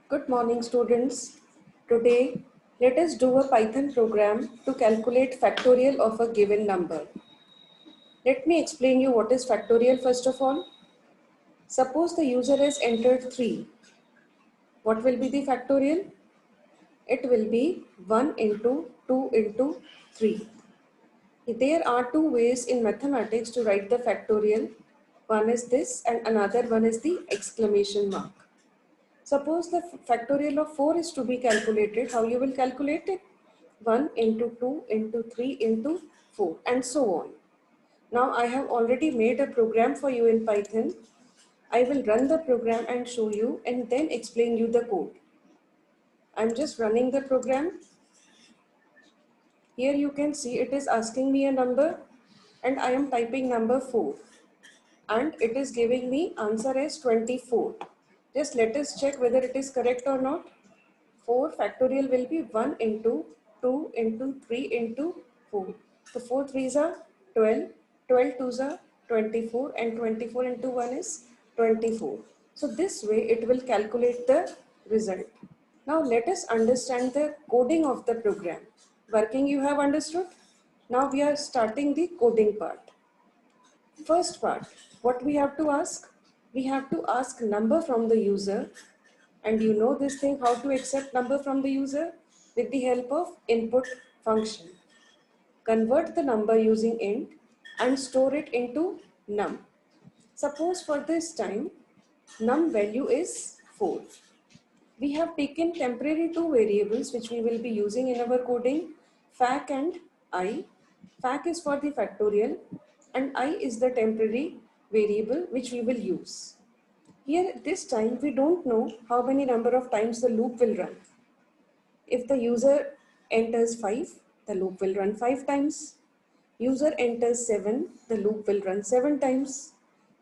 Good morning, students. Today, let us do a Python program to calculate factorial of a given number. Let me explain you what is factorial first of all. Suppose the user has entered 3. What will be the factorial? It will be 1 into 2 into 3. There are two ways in mathematics to write the factorial. One is this and another one is the exclamation mark. Suppose the factorial of 4 is to be calculated. How you will calculate it? 1 into 2 into 3 into 4 and so on. Now I have already made a program for you in Python. I will run the program and show you and then explain you the code. I'm just running the program. Here you can see it is asking me a number and I am typing number 4 and it is giving me answer as 24. Just let us check whether it is correct or not. 4 factorial will be 1 into 2 into 3 into 4. So 4 threes are 12, 12 twos are 24 and 24 into 1 is 24. So this way it will calculate the result. Now let us understand the coding of the program. Working you have understood? Now we are starting the coding part. First part, what we have to ask? We have to ask number from the user. And you know this thing, how to accept number from the user? With the help of input function. Convert the number using int and store it into num. Suppose for this time, num value is 4. We have taken temporary two variables which we will be using in our coding, fac and I. Fac is for the factorial and I is the temporary variable which we will use. Here this time we don't know how many number of times the loop will run. If the user enters 5, the loop will run 5 times. User enters 7, the loop will run 7 times.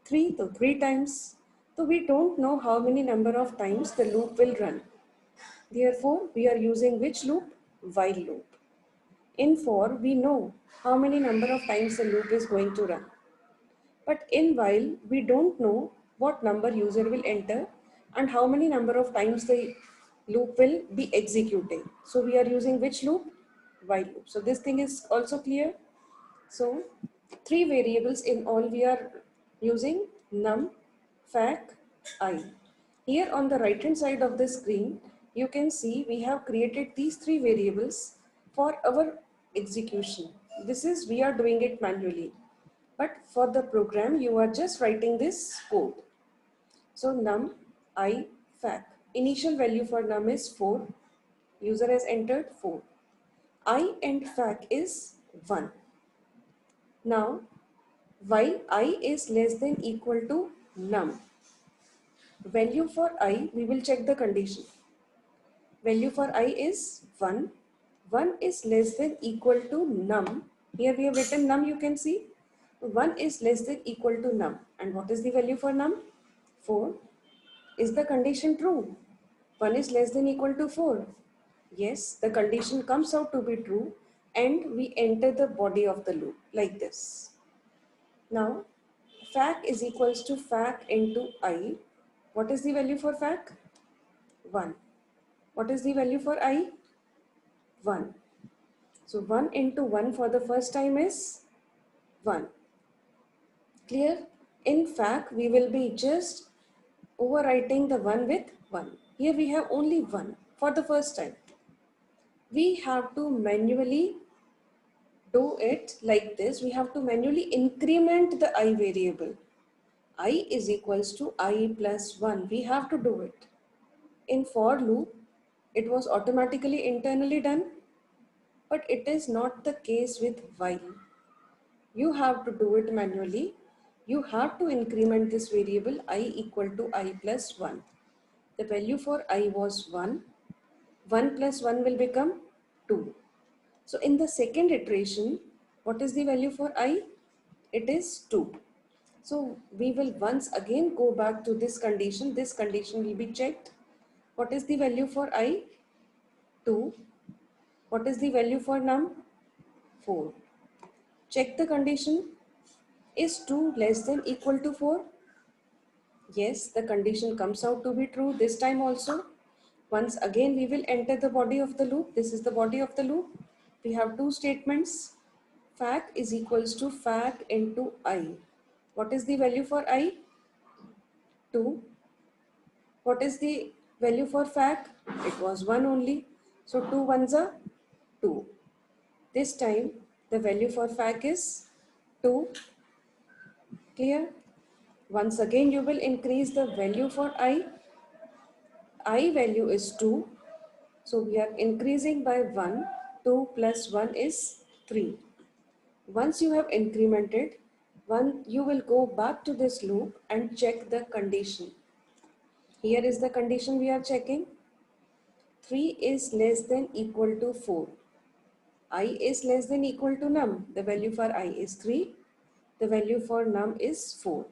3, so 3 times. So we don't know how many number of times the loop will run. Therefore, we are using which loop? While loop. In for, we know how many number of times the loop is going to run. But in while, we don't know what number user will enter and how many number of times the loop will be executing. So we are using which loop? While loop. So this thing is also clear. So 3 variables in all we are using: num, fac, I. Here on the right hand side of the screen, you can see we have created these 3 variables for our execution. This is, we are doing it manually. But for the program, you are just writing this code. So num, I, fac. Initial value for num is 4. User has entered 4. I and fac is 1. Now, while I is less than equal to num, value for I, we will check the condition. Value for I is 1. 1 is less than equal to num. Here we have written num, you can see. 1 is less than equal to num. And what is the value for num? 4. Is the condition true? 1 is less than equal to 4. Yes, the condition comes out to be true and we enter the body of the loop like this. Now, fac is equals to fac into I. What is the value for fac? 1. What is the value for I? 1. So 1 into 1 for the first time is 1. Clear? In fact, we will be just overwriting the 1 with 1. Here we have only 1 for the first time. We have to manually do it like this. We have to manually increment the I variable. I is equals to I plus 1. We have to do it. In for loop, it was automatically internally done, but it is not the case with while. You have to do it manually. You have to increment this variable I equal to I plus 1. The value for I was 1. 1 plus 1 will become 2. So in the second iteration, what is the value for I? It is 2. So we will once again go back to this condition. This condition will be checked. What is the value for I? 2. What is the value for num? 4. Check the condition. Is 2 less than equal to 4? Yes, the condition comes out to be true this time also. Once again, we will enter the body of the loop. This is the body of the loop. We have two statements. Fac is equals to fac into I. What is the value for I? 2. What is the value for fac? It was 1 only. So 2 ones are 2. This time the value for fac is 2. Clear? Once again you will increase the value for I. I value is 2. So we are increasing by 1. 2 plus 1 is 3. Once you have incremented, you will go back to this loop and check the condition. Here is the condition we are checking. 3 is less than equal to 4. I is less than equal to num. The value for I is 3. The value for num is 4.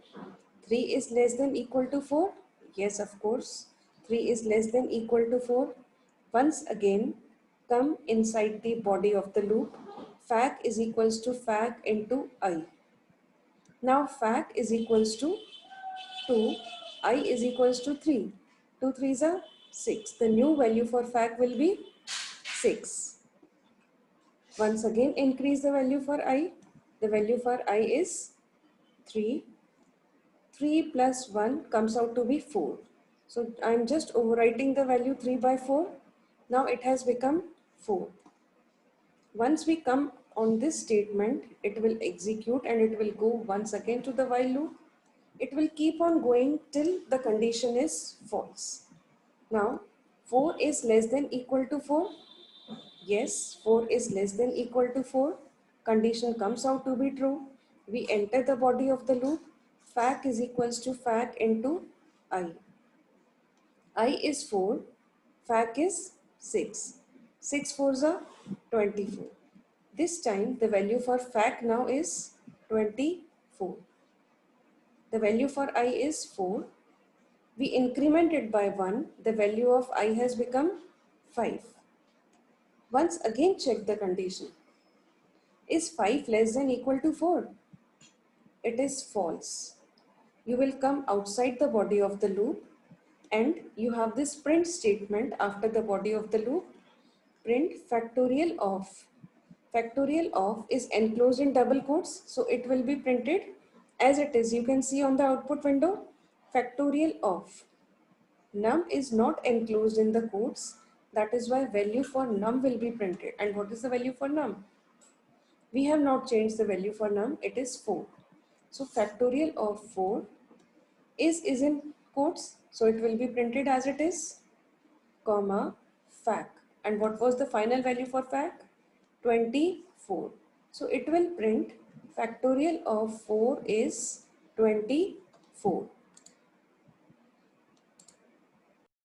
3 is less than equal to 4. Yes, of course. 3 is less than equal to 4. Once again, come inside the body of the loop. Fac is equals to fac into I. Now fac is equals to 2. I is equals to 3. 2 threes are 6. The new value for fac will be 6. Once again increase the value for I. The value for I is 3. 3 plus 1 comes out to be 4. So I am just overwriting the value 3 by 4. Now it has become 4. Once we come on this statement, it will execute and it will go once again to the while loop. It will keep on going till the condition is false. Now 4 is less than equal to 4. Yes, 4 is less than equal to 4. Condition comes out to be true. We enter the body of the loop. Fac is equals to fac into I. I is 4. Fac is 6. 6 fours are 24. This time the value for fac now is 24. The value for I is 4. We increment it by 1. The value of I has become 5. Once again check the condition. Is 5 less than equal to 4? It is false. You will come outside the body of the loop and you have this print statement after the body of the loop. Print factorial of. Factorial of is enclosed in double quotes, so it will be printed as it is. You can see on the output window, factorial of. Num is not enclosed in the quotes. That is why value for num will be printed. And what is the value for num? We have not changed the value for num. It is 4. So factorial of 4 is in quotes. So it will be printed as it is, comma, fac. And what was the final value for fac? 24. So it will print factorial of 4 is 24.